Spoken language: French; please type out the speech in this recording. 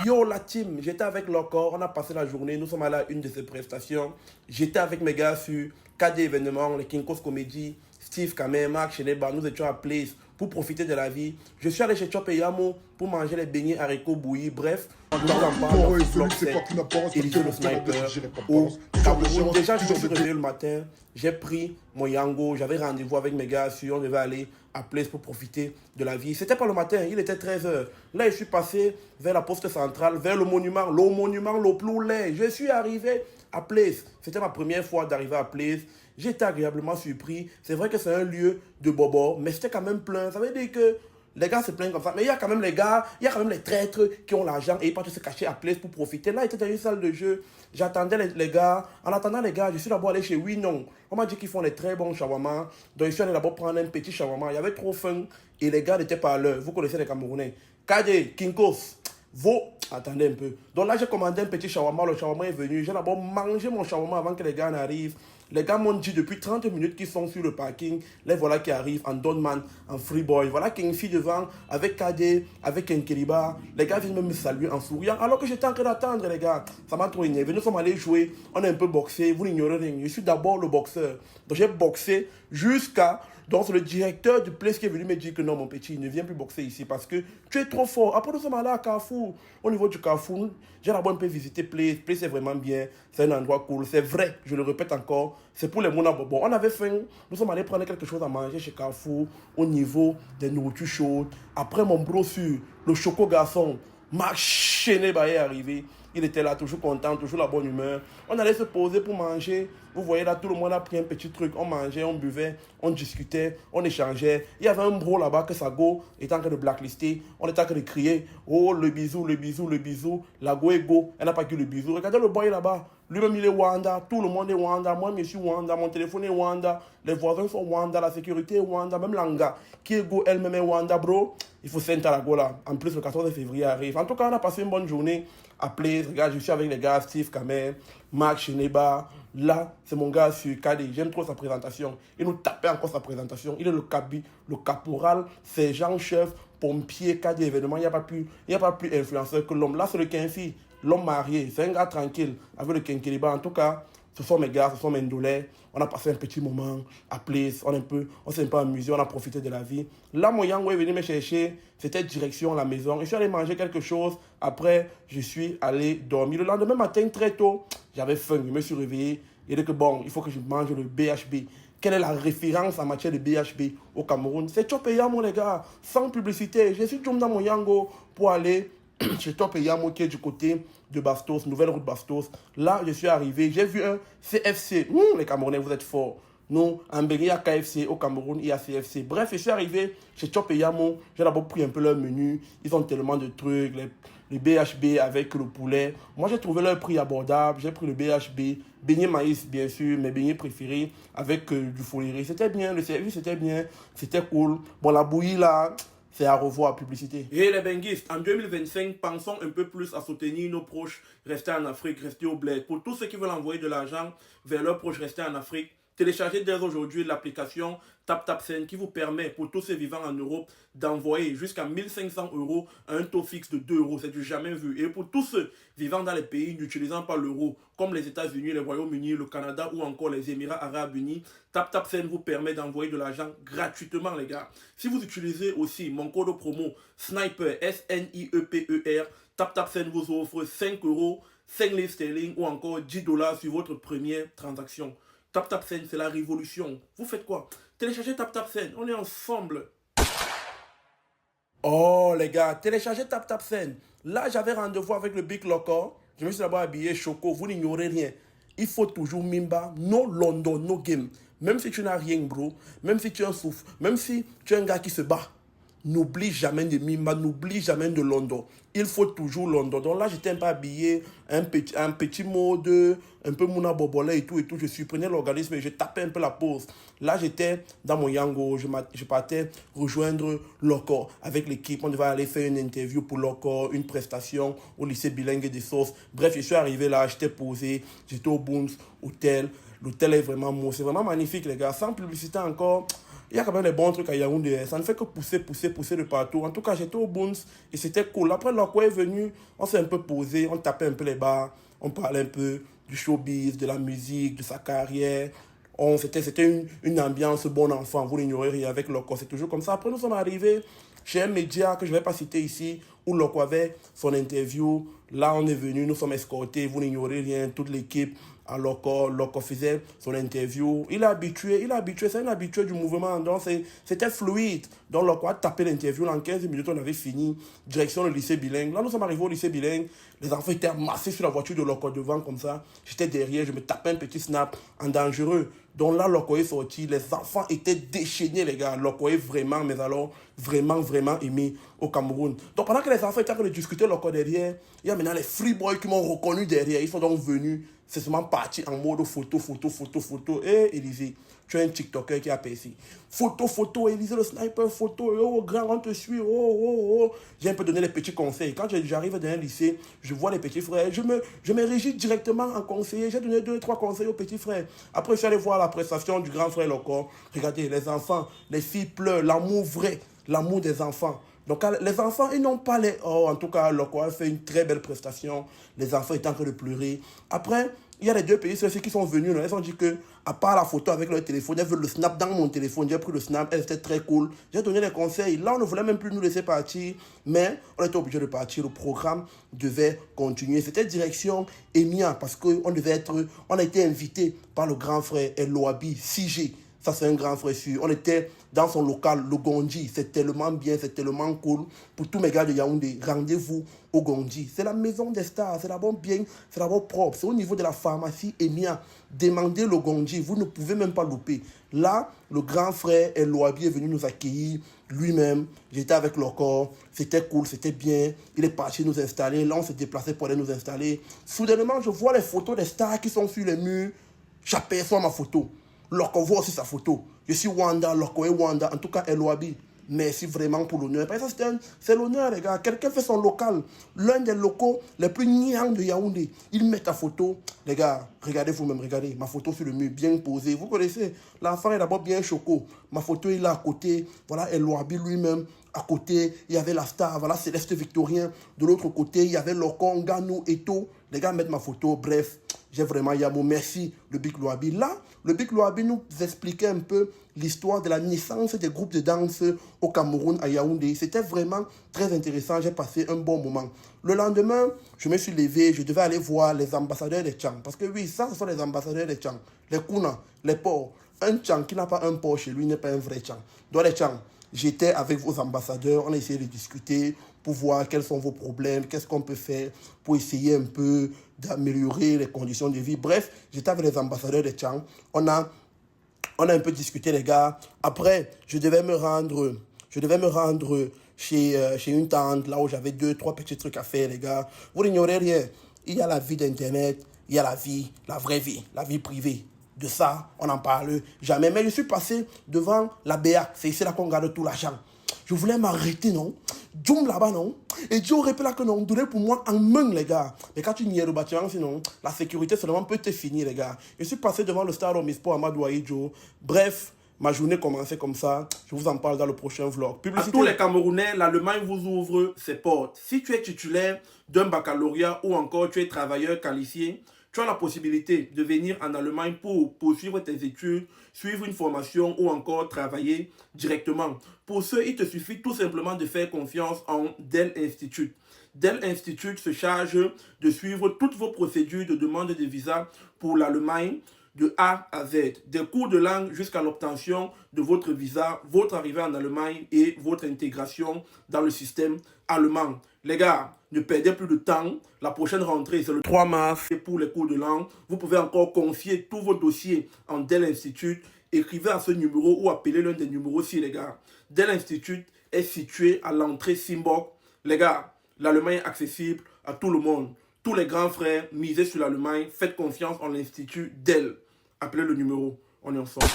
Yo la team, j'étais avec Locor, on a passé la journée, nous sommes allés à une de ses prestations. J'étais avec mes gars sur KD événements, les Kinkos Comedy, Steve Kamer, Marc Cheneba, nous étions à Place pour profiter de la vie. Je suis allé chez Chop et Yamo pour manger les beignets haricots bouillis, bref. Je vous en parle dans ce vlog 7, Élisée le sniper, au Cameroun. Déjà, je me suis réveillé le matin, j'ai pris mon Yango, j'avais rendez-vous avec mes gars, on devait aller à Place pour profiter de la vie. C'était pas le matin, il était 13h. Là, je suis passé vers la poste centrale, vers le monument le plus laid. Je suis arrivé à Place. C'était ma première fois d'arriver à Place. J'étais agréablement surpris. C'est vrai que c'est un lieu de bobo, mais c'était quand même plein. Ça veut dire que les gars se plaignent comme ça. Mais il y a quand même les gars, il y a quand même les traîtres qui ont l'argent et ils partent se cacher à Place pour profiter. Là, j'étais dans une salle de jeu. J'attendais les gars. En attendant les gars, je suis d'abord allé chez Oui Non. On m'a dit qu'ils font des très bons shawarma. Donc je suis allé d'abord prendre un petit shawarma. Il y avait trop faim et les gars n'étaient pas à l'heure. Vous connaissez les Camerounais. Kade, Kinkos. Attendez un peu. Donc là, j'ai commandé un petit shawarma. Le shawarma est venu. J'ai d'abord mangé mon shawarma avant que les gars n'arrivent. Les gars m'ont dit depuis 30 minutes qu'ils sont sur le parking. Les voilà qui arrivent en Donman, en Freeboy. Voilà qu'il y a une fille devant avec Kade, avec Nkeriba. Les gars viennent même me saluer en souriant. Alors que j'étais en train d'attendre, les gars. Ça m'a trop énervé. Nous sommes allés jouer. On a un peu boxé. Vous n'ignorez rien. Je suis d'abord le boxeur. Donc j'ai boxé jusqu'à... Donc c'est le directeur du place qui est venu me dire que non, mon petit, ne viens plus boxer ici parce que tu es trop fort. Après, nous sommes allés à Carrefour. Au niveau du Carrefour, j'ai d'abord un peu visité Place. Place est vraiment bien. C'est un endroit cool. C'est vrai, je le répète encore. C'est pour les Mouna Bobo. On avait faim. Nous sommes allés prendre quelque chose à manger chez Carrefour au niveau des nourritures chaudes. Après, mon bro sur le choco garçon, Marc Cheneba est arrivé. Il était là, toujours content, toujours la bonne humeur. On allait se poser pour manger. Vous voyez là, tout le monde a pris un petit truc. On mangeait, on buvait, on discutait, on échangeait. Il y avait un bro là-bas que Sago était en train de blacklister. On était en train de crier: oh, le bisou, le bisou, le bisou. La go est go. Elle n'a pas que le bisou. Regardez le boy là-bas. Lui-même, il est Wanda. Tout le monde est Wanda. Moi, je suis Wanda. Mon téléphone est Wanda. Les voisins sont Wanda. La sécurité est Wanda. Même Langa, qui est go, elle-même est Wanda, bro. Il faut sentir la go là. En plus, le 14 février arrive. En tout cas, on a passé une bonne journée à Place. Regarde, je suis avec les gars Steve Kamer, Marc Cheneba. Là, c'est mon gars sur KD. J'aime trop sa présentation. Il nous tapait encore sa présentation. Il est le caporal, sergent-chef, pompier, KD événement. Il n'y a pas plus influenceur que l'homme. Là, c'est le Kenfi, l'homme marié. C'est un gars tranquille avec le Kenkeliba. En tout cas, ce sont mes gars, ce sont mes ndolais. On a passé un petit moment à Place. On s'est un peu amusé, on a profité de la vie. Là, mon Yango est venu me chercher. C'était direction la maison. Je suis allé manger quelque chose. Après, je suis allé dormir. Le lendemain matin, très tôt, j'avais faim. Je me suis réveillé. Il dit que bon, il faut que je mange le BHB. Quelle est la référence en matière de BHB au Cameroun? C'est Chop et Yamo, les gars. Sans publicité. Je suis tombé dans mon Yango pour aller chez Top et Yamo qui est du côté de Bastos, nouvelle route Bastos. Là, je suis arrivé, j'ai vu un CFC. Les Camerounais, vous êtes forts. Nous, en Bénin, il y a KFC, au Cameroun, il y a CFC. Bref, je suis arrivé chez Chop et Yamo. J'ai d'abord pris un peu leur menu. Ils ont tellement de trucs, les BHB avec le poulet. Moi, j'ai trouvé leur prix abordable. J'ai pris le BHB, beignet maïs, bien sûr, mes beignets préférés, avec du folieré. C'était bien, le service c'était bien, c'était cool. Bon, la bouillie là, c'est à revoir, publicité. Et les benguistes, en 2025, pensons un peu plus à soutenir nos proches, rester en Afrique, rester au bled. Pour tous ceux qui veulent envoyer de l'argent vers leurs proches, rester en Afrique, téléchargez dès aujourd'hui l'application TapTapSend qui vous permet, pour tous ceux vivant en Europe, d'envoyer jusqu'à 1500 € à un taux fixe de 2 euros. C'est du jamais vu. Et pour tous ceux vivant dans les pays n'utilisant pas l'euro, comme les États-Unis, le Royaume-Uni, le Canada ou encore les Émirats Arabes Unis, TapTapSend vous permet d'envoyer de l'argent gratuitement, les gars. Si vous utilisez aussi mon code promo SNIPER, SNIEPER, TapTapSend vous offre 5 €, 5 livres sterling ou encore 10 $ sur votre première transaction. TapTapSend, c'est la révolution. Vous faites quoi? Téléchargez TapTapSend, on est ensemble. Oh les gars, téléchargez TapTapSend. Là, j'avais rendez-vous avec le Big Loco. Je me suis d'abord habillé choco, vous n'ignorez rien. Il faut toujours Mimba, no London, no game. Même si tu n'as rien, bro, même si tu es un souffle, même si tu es un gars qui se bat, n'oublie jamais de Mimba, n'oublie jamais de London. Il faut toujours London. Donc là, j'étais un peu habillé, un petit mode, un peu Mouna Bobolé et tout. Je supprimais l'organisme et je tapais un peu la pause. Là, j'étais dans mon Yango. Je partais rejoindre Loco avec l'équipe. On devait aller faire une interview pour Loco, une prestation au lycée bilingue des Sauces. Bref, je suis arrivé là, j'étais posé, j'étais au Boons Hotel. L'hôtel est vraiment beau. C'est vraiment magnifique, les gars. Sans publicité encore. il y a quand même des bons trucs à Yaoundé. Ça ne fait que pousser, pousser, pousser de partout. En tout cas, j'étais au Boons et c'était cool. Après, Loco est venu, on s'est un peu posé, on tapait un peu les bars, on parlait un peu du showbiz, de la musique, de sa carrière. C'était une ambiance bon enfant, vous l'ignorez rien avec Loco, c'est toujours comme ça. Après, nous sommes arrivés chez un média que je ne vais pas citer ici, où Loco avait son interview. Là, on est venu, nous sommes escortés, vous n'ignorez rien, toute l'équipe à Loco. Loco faisait son interview. Il est habitué, c'est un habitué du mouvement, donc c'était fluide. Donc Loco a tapé l'interview, en 15 minutes, on avait fini, direction le lycée bilingue. Là, nous sommes arrivés au lycée bilingue, les enfants étaient amassés sur la voiture de Loco devant, comme ça. J'étais derrière, je me tapais un petit snap en dangereux. Donc là, Loco est sorti, les enfants étaient déchaînés, les gars. Loco est vraiment, mais alors, vraiment, vraiment aimé au Cameroun. Donc pendant que les enfants étaient en train de discuter Loco derrière, il y a maintenant les free boys qui m'ont reconnu derrière. Ils sont donc venus, c'est seulement parti en mode photo, photo, photo, photo. Et Élisée, tu es un TikToker qui a percé. Photo, photo, Élisée le sniper, photo. Oh, grand, on te suit. Oh, oh, oh. J'ai un peu donné les petits conseils. Quand j'arrive dans un lycée, je vois les petits frères. Je me régis directement en conseiller. J'ai donné 2-3 conseils aux petits frères. Après, je suis allé voir la prestation du grand frère Loco. Regardez, les enfants, les filles pleurent. L'amour vrai, l'amour des enfants. Donc, les enfants, ils n'ont pas les... Oh, en tout cas, Loco a fait une très belle prestation. Les enfants étaient en train de pleurer. Après, il y a les deux pays ceux qui sont venus. Là, elles ont dit que, à part la photo avec leur téléphone, elles veulent le snap dans mon téléphone. J'ai pris le snap, elles étaient très cool. J'ai donné les conseils. Là, on ne voulait même plus nous laisser partir. Mais on était obligé de partir. Le programme devait continuer. C'était direction EMIA parce qu'on on a été invité par le grand frère El Loabi, 6G. Ça, c'est un grand frère sûr. On était dans son local, le Gondji. C'est tellement bien, c'est tellement cool. Pour tous mes gars de Yaoundé, rendez-vous au Gondji. C'est la maison des stars. C'est d'abord bien, c'est d'abord propre. C'est au niveau de la pharmacie EMIA. Demandez le Gondji. Vous ne pouvez même pas louper. Là, le grand frère El Loabi est venu nous accueillir lui-même. J'étais avec le corps. C'était cool, c'était bien. Il est parti nous installer. Là, on s'est déplacé pour aller nous installer. Soudainement, je vois les photos des stars qui sont sur les murs. J'aperçois ma photo. Loco voit aussi sa photo. Je suis Wanda, Loco est Wanda. En tout cas, El Wabi. Merci vraiment pour l'honneur. Parce que c'est l'honneur, les gars. Quelqu'un fait son local. L'un des locaux les plus niants de Yaoundé. Il met ta photo. Les gars, regardez vous-même, regardez. Ma photo sur le mur, bien posée. Vous connaissez, l'enfant est d'abord bien choco. Ma photo est là à côté. Voilà, El Wabi lui-même. À côté, il y avait la star. Voilà, Céleste Victorien. De l'autre côté, il y avait Loco, Nganou, Eto. Les gars mettent ma photo. Bref, j'ai vraiment Yamo. Merci, le Big Loabi. Là, le Big Loabi nous expliquait un peu l'histoire de la naissance des groupes de danse au Cameroun, à Yaoundé. C'était vraiment très intéressant. J'ai passé un bon moment. Le lendemain, je me suis levé. Je devais aller voir les ambassadeurs des Tchang. Parce que oui, ça, ce sont les ambassadeurs des Tchang. Les Kuna, les porcs. Un Tchang qui n'a pas un porc chez lui n'est pas un vrai Tchang. Donc les Tchang, j'étais avec vos ambassadeurs. On a essayé de discuter pour voir quels sont vos problèmes, qu'est-ce qu'on peut faire pour essayer un peu d'améliorer les conditions de vie. Bref, j'étais avec les ambassadeurs de Tchang. On a un peu discuté, les gars. Après, je devais me rendre chez une tante, là où j'avais 2-3 petits trucs à faire, les gars. Vous n'ignorez rien. Il y a la vie d'Internet, il y a la vie, la vraie vie, la vie privée. De ça, on n'en parle jamais. Mais je suis passé devant la BA. C'est ici là qu'on garde tout l'argent. Je voulais m'arrêter, non? Djoum là-bas, non? Et Dieu aurait pu là que non, donner pour moi en main, les gars. Mais quand tu niais le bâtiment, sinon, la sécurité seulement peut te finir, les gars. Je suis passé devant le Star Omispo Amadou Aïdjo. Bref, ma journée commençait comme ça. Je vous en parle dans le prochain vlog. Publicité. À tous les Camerounais, l'Allemagne vous ouvre ses portes. Si tu es titulaire d'un baccalauréat ou encore tu es travailleur qualifié, tu as la possibilité de venir en Allemagne pour poursuivre tes études, suivre une formation ou encore travailler directement. Pour ce, il te suffit tout simplement de faire confiance en Dell Institute. Dell Institute se charge de suivre toutes vos procédures de demande de visa pour l'Allemagne de A à Z. Des cours de langue jusqu'à l'obtention de votre visa, votre arrivée en Allemagne et votre intégration dans le système allemand. Les gars, ne perdez plus de temps. La prochaine rentrée, c'est le 3 mars. Et pour les cours de langue, vous pouvez encore confier tous vos dossiers en Dell Institute. Écrivez à ce numéro ou appelez l'un des numéros ci, les gars. Dell Institute est situé à l'entrée Simbok. Les gars, l'Allemagne est accessible à tout le monde. Tous les grands frères, misez sur l'Allemagne. Faites confiance en l'Institut Dell. Appelez le numéro. On est ensemble.